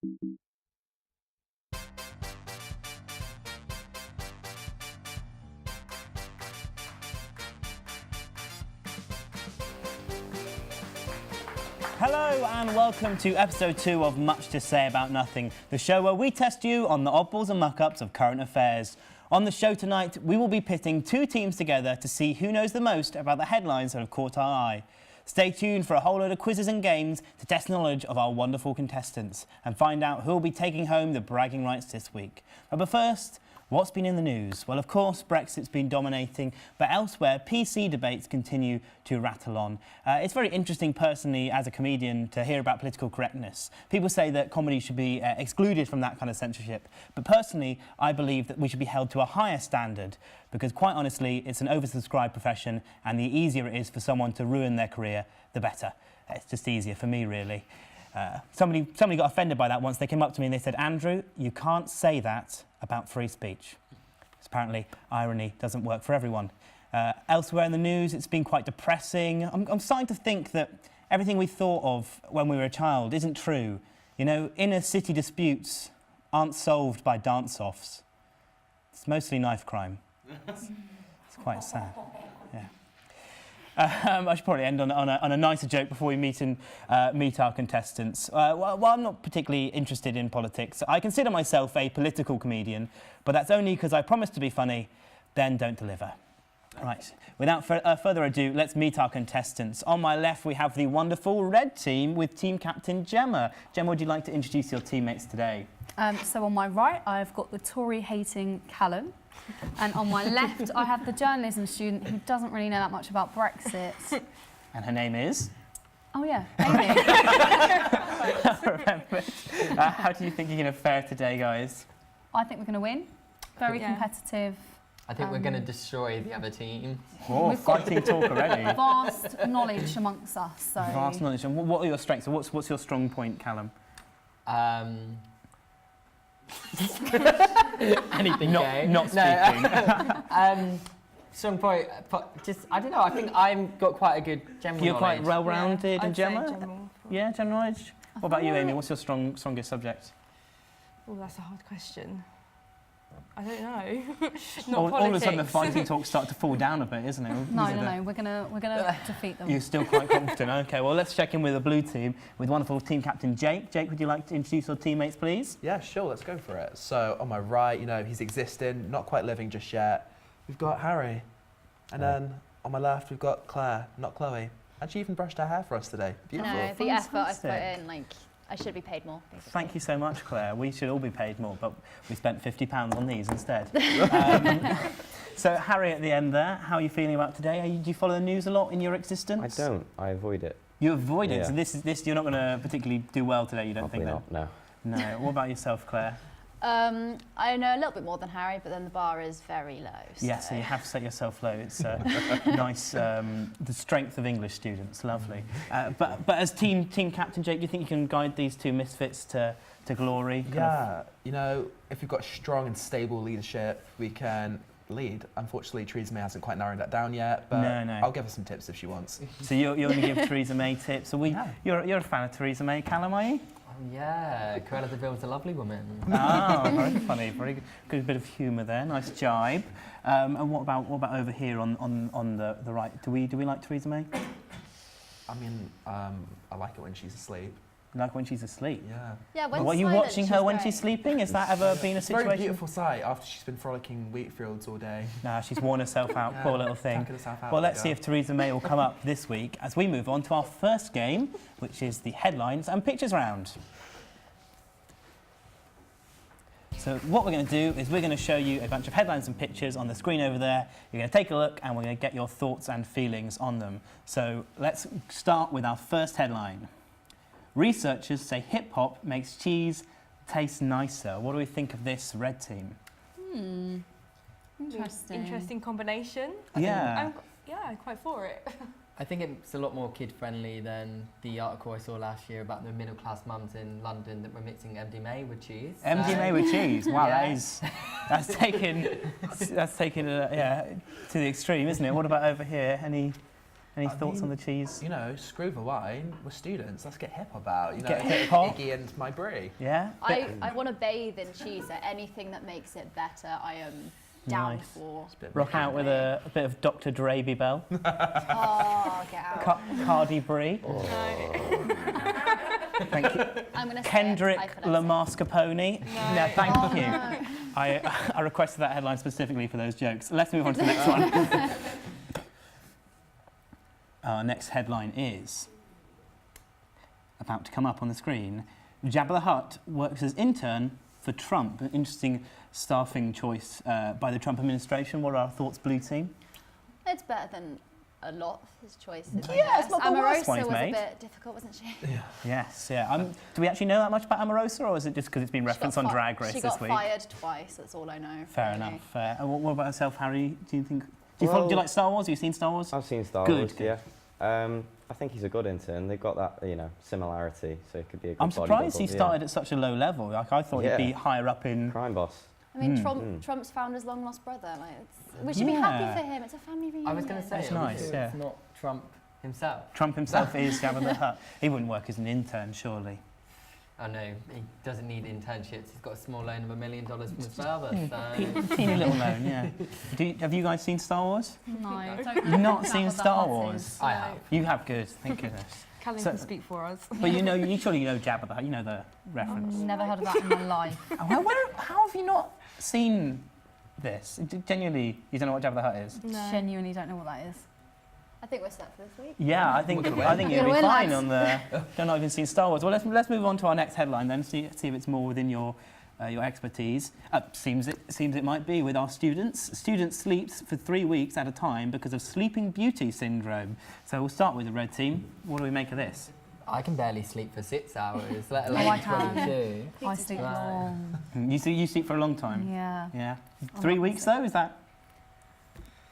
Hello and welcome to episode 2 of Much to Say About Nothing, the show where we test you on the oddballs and muck-ups of current affairs. On the show tonight, we will be pitting two teams together to see who knows the most about the headlines that have caught our eye. Stay tuned for a whole load of quizzes and games to test the knowledge of our wonderful contestants and find out who will be taking home the bragging rights this week. But first, what's been in the news? Well, of course, Brexit's been dominating, but elsewhere, PC debates continue to rattle on. It's very interesting, personally, as a comedian, to hear about political correctness. People say that comedy should be excluded from that kind of censorship, but personally, I believe that we should be held to a higher standard, because quite honestly, it's an oversubscribed profession, and the easier it is for someone to ruin their career, the better. It's just easier for me, really. Somebody got offended by that once. They came up to me and they said, "Andrew, you can't say that about free speech." Apparently, irony doesn't work for everyone. Elsewhere in the news, it's been quite depressing. I'm starting to think that everything we thought of when we were a child isn't true. You know, inner city disputes aren't solved by dance-offs. It's mostly knife crime. It's quite sad. Yeah. I should probably end on a nicer joke before we meet our contestants. Well, I'm not particularly interested in politics. I consider myself a political comedian, but that's only because I promise to be funny, then don't deliver. Right, without further ado, let's meet our contestants. On my left, we have the wonderful red team with team captain Gemma. Gemma, would you like to introduce your teammates today? So on my right, I've got the Tory-hating Callum. And on my left, I have the journalism student who doesn't really know that much about Brexit. And her name is? Oh, yeah, Amy. How do you think you're going to fare today, guys? I think we're going to win. Very competitive. I think we're going to destroy the other team. Oh, fighting talk already. Vast knowledge amongst us. So. Vast knowledge. And what are your strengths? What's your strong point, Callum? Anything gay. Not speaking. No, strong point, just, I don't know, I think I've got quite a good general You're knowledge. quite well-rounded, and Gemma? General. Yeah, general knowledge. What about you, Amy? What's your strongest subject? Oh, that's a hard question. I don't know. Not all of a sudden, the politics. fighting talks start to fall down a bit, isn't it? No. We're gonna defeat them. You're still quite confident. Okay, well, let's check in with the blue team with wonderful team captain Jake. Jake, would you like to introduce your teammates, please? Yeah, sure, let's go for it. So, on my right, you know, he's existing, not quite living just yet. We've got Harry. And then, on my left, we've got Claire, not Chloe. And she even brushed her hair for us today. Beautiful. No, the effort I put Fantastic. in, like, I should be paid more, basically. Thank you so much, Claire. We should all be paid more, but we spent £50 on these instead. So, Harry, at the end there, how are you feeling about today? Do you follow the news a lot in your existence? I don't. I avoid it. You avoid it? Yeah. So this you're not going to particularly do well today, you don't Probably think? not, no. No. What about yourself, Claire? I know a little bit more than Harry, but then the bar is very low. So. Yes, so you have set yourself low. It's nice, the strength of English students, lovely. But as team captain, Jake, do you think you can guide these two misfits to glory? Yeah, you know, if we've got strong and stable leadership, we can lead. Unfortunately, Theresa May hasn't quite narrowed that down yet, but No. I'll give her some tips if she wants. So you're going to give Theresa May tips. You're a fan of Theresa May, Callum, are you? Yeah, Cruella de Vil's a lovely woman. Oh, very funny, very good bit of humour there, nice jibe. And what about over here on the right? Do we like Theresa May? I mean, I like it when she's asleep. Like when she's asleep? Yeah. Yeah, when Are you silent, watching her when great. she's sleeping? Has that ever been a It's a very situation? beautiful sight after she's been frolicking wheat fields all day. Nah, she's worn herself out, Yeah, poor little thing. tucking herself out Well, like let's see that. if Theresa May will come up this week as we move on to our first game, which is the headlines and pictures round. So what we're going to do is we're going to show you a bunch of headlines and pictures on the screen over there. You're going to take a look and we're going to get your thoughts and feelings on them. So let's start with our first headline. Researchers say hip-hop makes cheese taste nicer. What do we think of this, red team? Interesting. Interesting combination. Yeah. I'm quite for it. I think it's a lot more kid-friendly than the article I saw last year about the middle-class mums in London that were mixing MDMA with cheese. MDMA with cheese. Wow, Yeah. that's taken to the extreme, isn't it? What about over here? Any Any I thoughts on mean, the cheese? You know, screw the wine. We're students. Let's get hip hop out. You know, Get hip hop? Iggy and my brie. Yeah? I want to bathe in cheese, so anything that makes it better, I am down Nice. for. It's a bit Rock out with a bit of Dr. Dre Bell. Oh, get out. Cardi Brie. Thank you. I'm going to Kendrick say Lamar Scarponi. No, thank Oh, you. no. I requested that headline specifically for those jokes. Let's move on to the next one. Our next headline is about to come up on the screen. Jabba the Hutt works as intern for Trump. An interesting staffing choice by the Trump administration. What are our thoughts, Blue Team? It's better than a lot of his choices. I Yeah, guess. it's not the worst one Omarosa he's was made. a bit difficult, wasn't she? Yes, yeah. Do we actually know that much about Omarosa, or is it just because it's been referenced on Drag Race She this got week? fired twice, that's all I know. Fair really. enough. Fair. And what about yourself, Harry? Do you think? Do you like Star Wars? Have you seen Star Wars? I've seen Star Good, Wars, good. yeah. I think he's a good intern. They've got that, similarity, so it could be a good I'm surprised he body double, started at such a low level. Like I thought he'd be Yeah. higher up in. Crime boss. I mean, Trump's found his long lost brother. We should be happy for him. It's a family reunion. I was going to say, That's are we nice, sure yeah. it's not Trump himself. Trump himself is Jabba the Hutt. He wouldn't work as an intern, surely. I know, he doesn't need internships. He's got a small loan of $1 million from his father, so... Teeny little loan, yeah. Have you guys seen Star Wars? No, I don't You've know not what seen Jabba the Star Hutt Wars? is. I have. You have, good. Thank goodness. Callum So- can speak for us. But you surely you know Jabba the Hutt. You know the reference. Never heard of that in my life. How have you not seen this? Genuinely, you don't know what Jabba the Hutt is? No. Genuinely don't know what that is. I think we're set for this week. Yeah, I think We're gonna win. you'll be We're gonna win, fine on the. Don't know if you've seen Star Wars. Well, let's move on to our next headline then. See if it's more within your expertise. Seems it might be with our students. Students sleeps for 3 weeks at a time because of sleeping beauty syndrome. So we'll start with the red team. What do we make of this? I can barely sleep for 6 hours, let Oh, I alone can. 22. I sleep Right. long. You sleep for a long time. Yeah. Yeah. Oh, 3 that's weeks though, is that?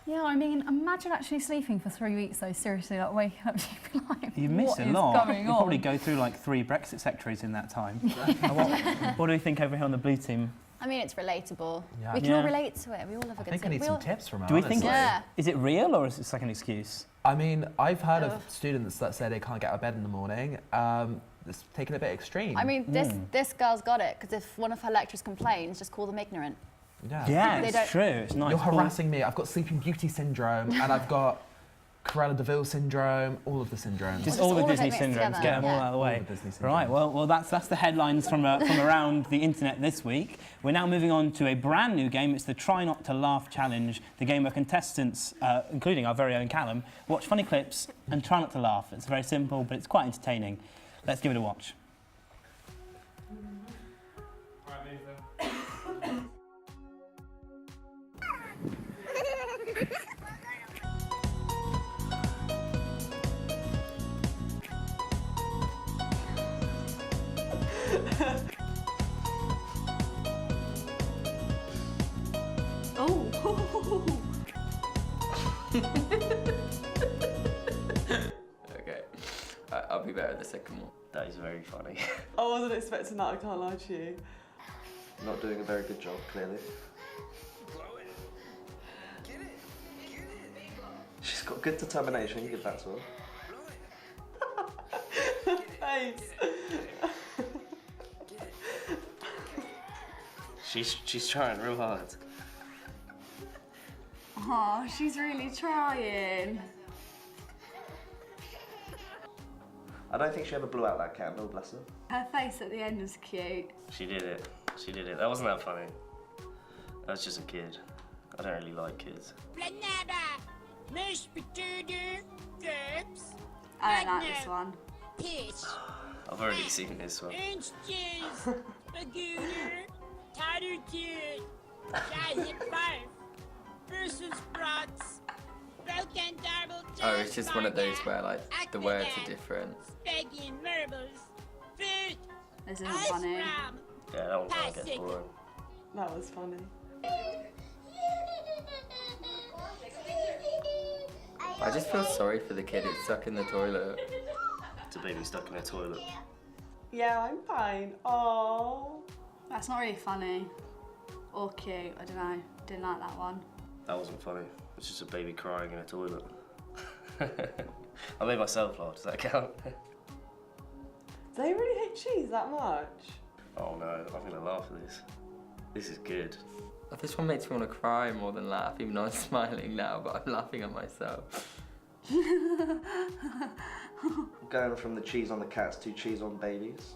Yeah, I mean, imagine actually sleeping for 3 weeks though. Seriously, like waking up, you'd be like, You miss what a is lot. going You on? probably go through like 3 Brexit secretaries in that time. What do we think over here on the blue team? I mean, it's relatable. Yeah. We can all Yeah. relate to it. We all have a I good think I time. need We some all- tips from her. Do we think honestly. Yeah. Is it real or is it like an excuse? I mean, I've heard Ugh. of students that say they can't get out of bed in the morning. It's taken a bit extreme. I mean, this girl's got it, because if one of her lecturers complains, just call them ignorant. Yeah, They it's don't- true. It's nice. You're harassing me. I've got sleeping beauty syndrome and I've got Corella Deville syndrome, all of the syndromes. Just Or all the just all of Disney it mixed syndromes. together. Get them all Yeah. out of the All way. the Disney syndromes. Right. Well, that's the headlines from around the internet this week. We're now moving on to a brand new game. It's the Try Not to Laugh Challenge, the game where contestants, including our very own Callum, watch funny clips and try not to laugh. It's very simple, but it's quite entertaining. Let's give it a watch. Okay, I'll be better at the second one. That is very funny. I wasn't expecting that, I can't lie to you. Not doing a very good job, clearly. She's got good determination, you give that to her. Thanks. She's trying real hard. Oh, she's really trying. I don't think she ever blew out that candle, bless her. Her face at the end was cute. She did it. She did it. That wasn't that funny. That was just a kid. I don't really like kids. Banana, mashed potato, chips, I don't like this one. peach, I've already seen this one. orange cheese, spaghetti, tater tit, giant barf, Brussels sprouts, broken double Oh, it's just one of those where like the words are different. spaghetti and marbles, fruit, This isn't ice funny. cream, Yeah, that one kind of gets boring. That was funny. I just feel sorry for the kid. It's stuck in the toilet. It's a baby stuck in a toilet. Yeah, I'm fine. Oh. That's not really funny or cute. I don't know. Didn't like that one. That wasn't funny. It's just a baby crying in a toilet. I made myself laugh, does that count? Do they really hate cheese that much? Oh no, I'm gonna laugh at this. This is good. This one makes me want to cry more than laugh, even though I'm smiling now, but I'm laughing at myself. Going from the cheese on the cats to cheese on babies.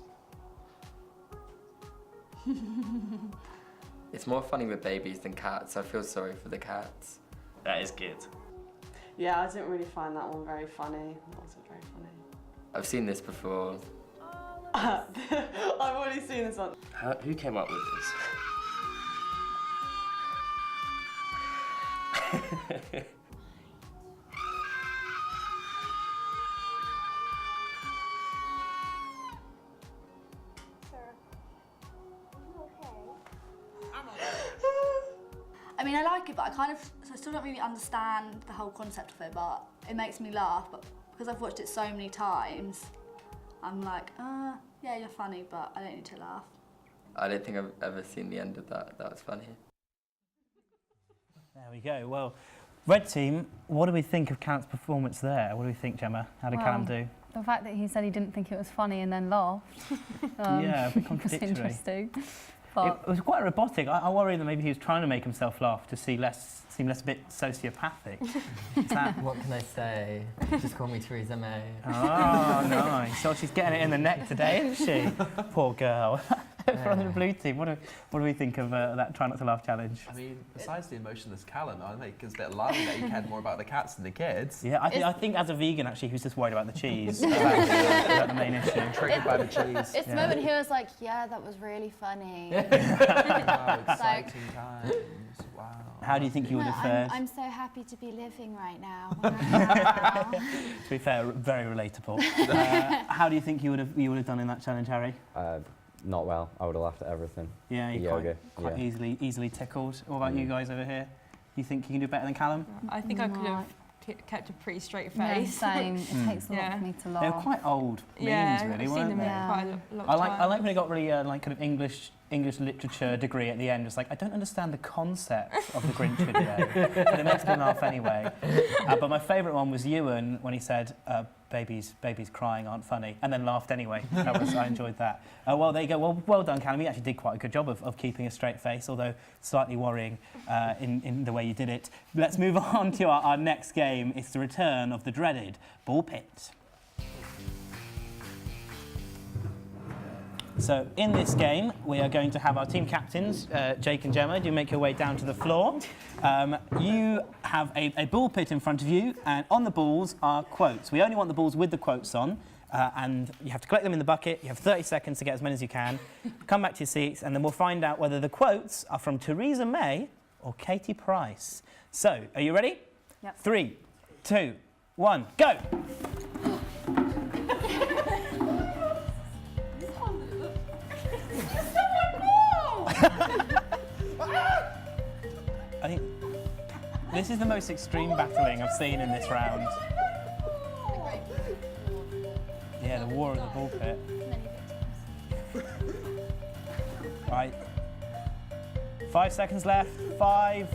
It's more funny with babies than cats. I feel sorry for the cats. That is good. Yeah, I didn't really find that one very funny. That wasn't very funny. I've seen this before. I've already seen this one. Who came up with this? I mean, I like it, but I still don't really understand the whole concept of it, but it makes me laugh. But because I've watched it so many times, I'm like, yeah, you're funny, but I don't need to laugh. I don't think I've ever seen the end of that. That was funny. There we go. Well, red team, what do we think of Callum's performance there? What do we think, Gemma? How did Callum do? The fact that he said he didn't think it was funny and then laughed. Yeah, a bit was contradictory. interesting. But It was quite robotic. I worry that maybe he was trying to make himself laugh to seem less a bit sociopathic. Is that... What can I say? Just call me Theresa May. Oh, nice. So she's getting it in the neck today, isn't she? Poor girl. From the blue team, what do we think of that try not to laugh challenge? I mean, besides the emotionless Callum, I think it's a bit alarming that he cared more about the cats than the kids. Yeah, I think as a vegan, actually, he was just worried about the cheese. About the main issue. Triggered by the cheese. It's the moment he was like, yeah, that was really funny. Wow, exciting times. Wow. How do you think you would have fared? I'm so happy to be living right now. To be fair, very relatable. How do you think you would have done in that challenge, Harry? Not well. I would have laughed at everything. Yeah, you're quite easily tickled. What about you guys over here? You think you can do better than Callum? I think I could have kept a pretty straight yeah, face. same. It takes a lot for me to laugh. They're quite old memes, really, I've weren't seen they? them quite a lot I of like times. when it got really like kind of English literature degree at the end. It's like, I don't understand the concept of the Grinch video, but it makes me laugh anyway. But my favourite one was Ewan when he said, babies crying aren't funny, and then laughed anyway. I enjoyed that. Well, there you go. Well done, Callum. You actually did quite a good job of keeping a straight face, although slightly worrying in the way you did it. Let's move on to our next game. It's the return of the dreaded ball pit. So in this game, we are going to have our team captains, Jake and Gemma. Do make your way down to the floor. You have a ball pit in front of you, and on the balls are quotes. We only want the balls with the quotes on, and you have to collect them in the bucket. You have 30 seconds to get as many as you can. Come back to your seats, and then we'll find out whether the quotes are from Theresa May or Katie Price. So, are you ready? Yep. 3, 2, 1, go! I think this is the most extreme battling I've seen in this round. Yeah, the war of the ball pit. Right. 5 seconds left. 5,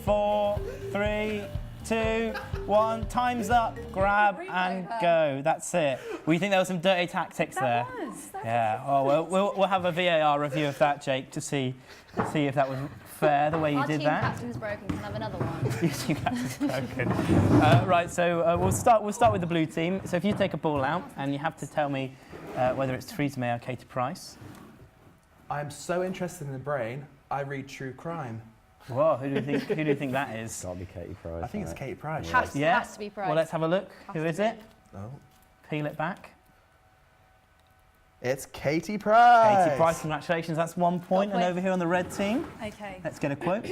4, 3, 2, 1. Time's up. Grab and go. That's it. We think there were some dirty tactics there. Yeah. Oh well, we'll have a VAR review of that, Jake, to see if that was fair the way you did that. Our team captain's broken. Can I have another one? Your team captain's broken. Right. So we'll start with the blue team. So if you take a ball out and you have to tell me whether it's Theresa May or Katie Price. I'm so interested in the brain. I read true crime. Whoa, who do you think that is? Gotta be Katie Price. I think it's Katie Price. Has to be Price. Well, let's have a look. Who is it? Oh. Peel it back. It's Katie Price. Katie Price, congratulations. That's 1 point. And over here on the red team, Okay. let's get a quote.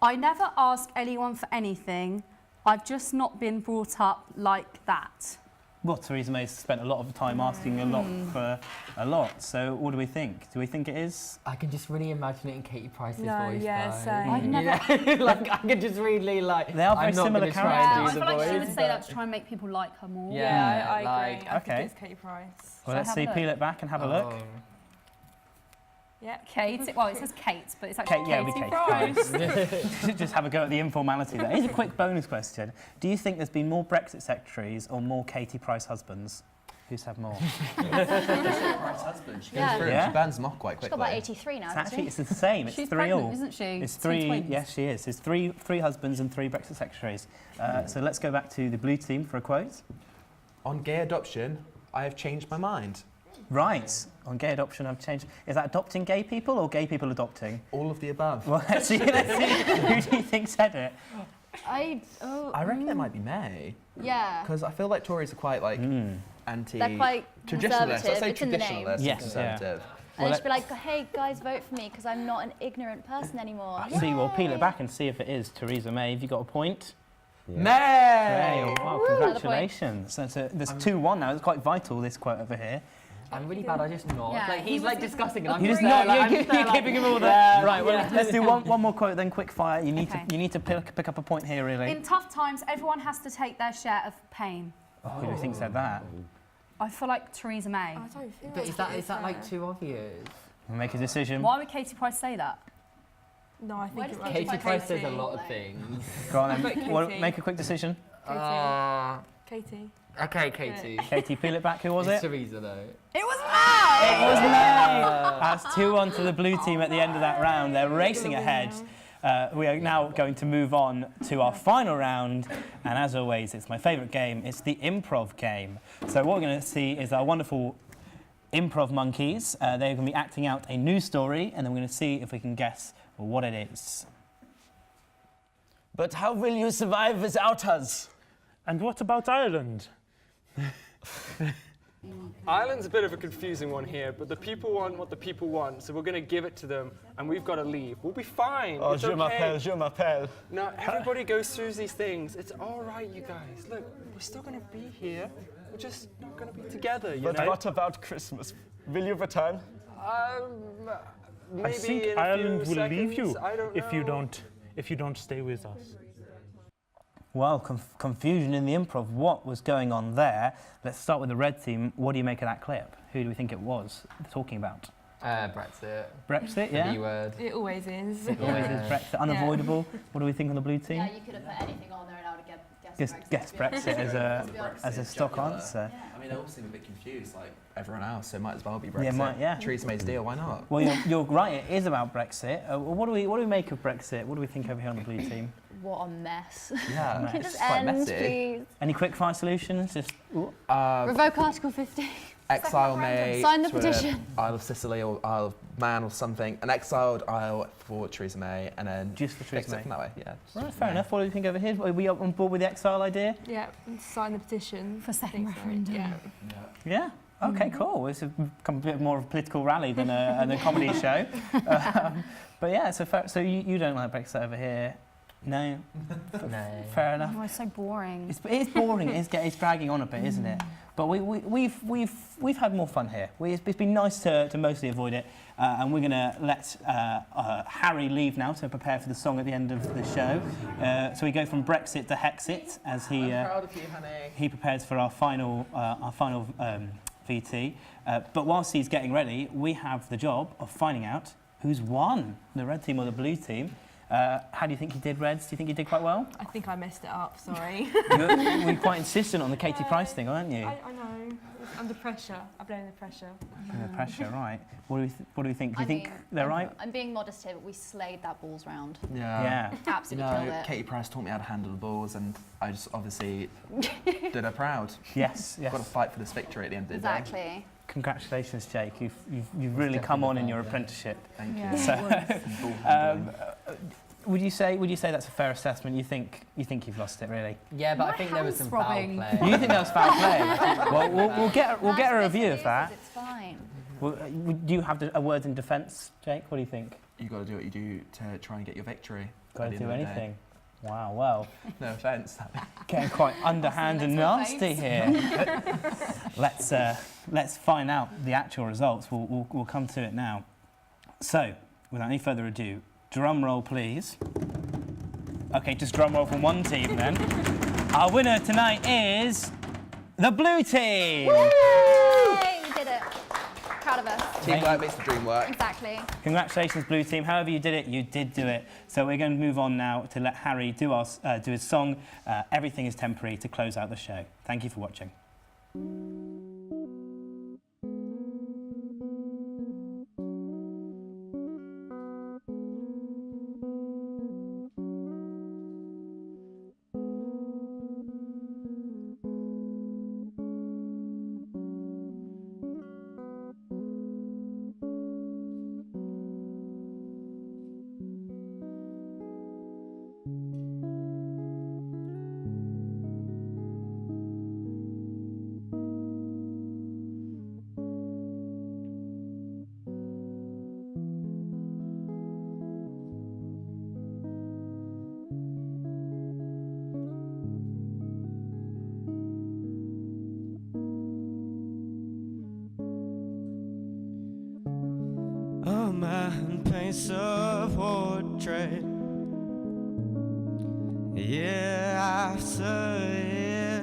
I never ask anyone for anything. I've just not been brought up like that. Well, Theresa May's spent a lot of time asking a lot for a lot. So what do we think? Do we think it is? I can just really imagine it in Katie Price's No, voice. yeah, though. same. I've never- Like, I could just really like. They are very I'm not similar gonna try and characters. do I the feel like she voice, would say that but- to try and make people like her more. Yeah, I agree. like- I Okay. think it's Katie Price. Well, let's have see. a look? Peel it back and have a look. Oh. Yeah. Kate. Well, it says Kate, but it's actually Kate, yeah, Katie we Price. Just have a go at the informality there. Here's a quick bonus question. Do you think there's been more Brexit secretaries or more Katie Price husbands? Who's had more? Price husband. She goes Yeah. through Yeah. She burns them off quite She's quickly. got about 83 now, It's hasn't actually she? it's the same. It's She's 3 pregnant, all. isn't she? It's Two 3. twins. Yes, she is. It's three husbands and 3 Brexit secretaries. So let's go back to the blue team for a quote. On gay adoption, I have changed my mind. Right. On gay adoption, I've changed. Is that adopting gay people or gay people adopting? All of the above. Well, let's see. Who do you think said it? I reckon it might be May. Yeah. Because I feel like Tories are quite like anti. They're quite traditionalist. Let's conservative. say It's in the name. traditionalist. Yes, conservative. And they should be like, hey, guys, vote for me because I'm not an ignorant person anymore. See, we'll peel it back and see if it is Theresa May. Have you got a point? May! Hey, well, Woo! congratulations. There's 2-1 now. It's quite vital, this quote over here. I'm really bad. I just nod. Yeah, Like he he's was like gonna- discussing, and I'm You just just there, not, like, I'm you're just there, like, giving him all the... yeah, Right, well, yeah. let's do one more quote, then quick fire. You need Okay. to pick up a point here, really. In tough times, everyone has to take their share of pain. Who do you think said that? I feel like Theresa May. I don't feel But like is that like too obvious? Make a decision. Why would Katie Price say that? No, I Where think does it Katie might be Price says a Katie. lot of things. Go on But then. Well, Katie. make a quick decision. Katie. Okay, Katie. Katie, peel it back. Who was it? It's Theresa though. It was May! It was May! That's 2-1 to the blue team at the end of that round. They're racing ahead. We are now going to move on to our final round. And as always, it's my favourite game. It's the improv game. So what we're going to see is our wonderful improv monkeys. They're going to be acting out a news story, and then we're going to see if we can guess what it is. But how will you survive without us? And what about Ireland? Ireland's a bit of a confusing one here, but the people want what the people want, so we're going to give it to them, and we've got to leave. We'll be fine. Oh, it's je m'appelle, okay. je m'appelle. No, everybody goes through these things. It's all right, you guys. Look, we're still going to be here. We're just not going to be together, you But know? what about Christmas? Will you return? Maybe I think in a Ireland few will leave you seconds. I don't if you know. don't stay with us. Well, confusion in the improv. What was going on there? Let's start with the red team. What do you make of that clip? Who do we think it was talking about? Brexit. Brexit, The yeah? B word. It always is. It always is Brexit. Unavoidable. What do we think on the blue team? Yeah, you could have put anything on there and I would have guessed Guess Brexit as a stock answer. I mean, they all seem a bit confused, like everyone else, so it might as well be Brexit. Yeah, Theresa May's deal, why not? Well, you're right. It is about Brexit. What do we make of Brexit? What do we think over here on the blue team? What a mess. Yeah, Can it it's just quite end, messy. please? Any quick fire solutions? Just Revoke Article 50. Exile May Sign the to petition. Isle of Sicily or Isle of Man or something. An exiled Isle for Theresa May, and then just for fix Theresa it May. from that way. Yeah. Right, fair enough. What do you think over here? Are we up on board with the exile idea? Yeah, sign the petition. For second referendum. Yeah. Yeah. Okay, cool. It's become a bit more of a political rally than a comedy show. But yeah, so you don't like Brexit over here? No. No. Fair enough. Oh, it's so boring. It is boring. It's dragging on a bit, isn't it? But we've had more fun here. It's been nice to mostly avoid it, and we're going to let Harry leave now to prepare for the song at the end of the show. So we go from Brexit to Hexit as he I'm proud of you, honey. he prepares for our final VT. But whilst he's getting ready, we have the job of finding out who's won, the red team or the blue team. How do you think you did, Reds? Do you think you did quite well? I think I messed it up, sorry. You were quite insistent on the Katie Price thing, weren't you? I know. It's under pressure. I blame the pressure. Under pressure, right. What do we think? Do you think they're right? I'm being modest here, but we slayed that balls round. Yeah. Absolutely you killed know, it. Katie Price taught me how to handle the balls, and I just obviously did her proud. Yes, yes. Got to fight for this victory at the end of the Exactly. day. Congratulations, Jake. You've really come on in your apprenticeship. Thank Yeah, you. it Would you say that's a fair assessment? You think you've lost it, really? Yeah, but My I think there was some foul hand's play. You think that was foul play? Well, we'll get a review of that. It's fine. Well, do you have a word in defence, Jake? What do you think? You got to do what you do to try and get your victory. Got at to the do end of the day. anything. Wow, well, No offence. getting quite underhand and nasty here. Let's find out the actual results. We'll come to it now. So, without any further ado, drum roll, please. Okay, just drum roll from one team then. Our winner tonight is the blue team. Yay, we did it. Proud of us. Teamwork makes the dream work. Exactly. Congratulations, Blue Team. However you did it, you did do it. So we're going to move on now to let Harry do his song, Everything is Temporary, to close out the show. Thank you for watching. A man paints a portrait year after year,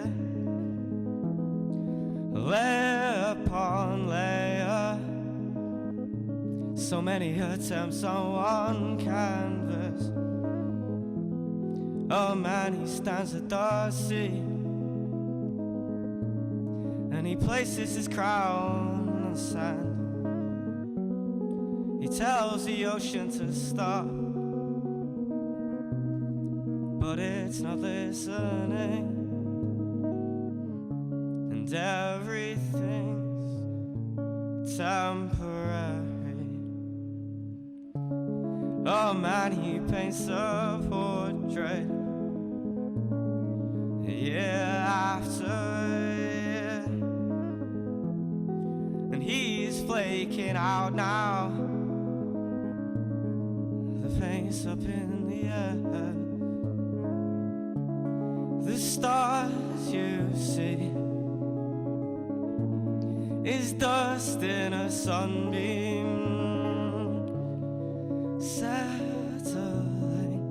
layer upon layer, so many attempts on one canvas. A man, he stands at the sea, and he places his crown on sand. He tells the ocean to stop, but it's not listening, and everything's temporary. Oh man, he paints a portrait year after year, and he's flaking out now. The paint's up in the air. The stars you see is dust in a sunbeam settling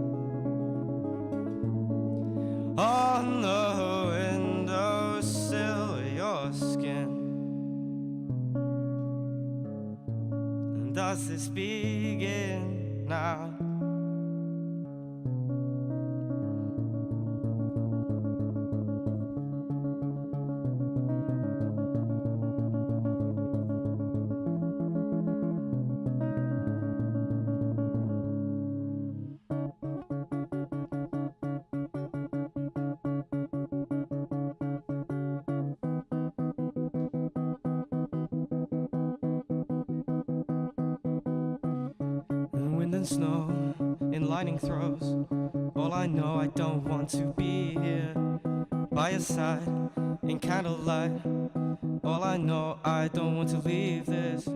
on the windowsill of your skin. And does this begin now? Wind and snow in lightning throws. All I know, I don't want to be here by your side in candlelight. All I know, I don't want to leave this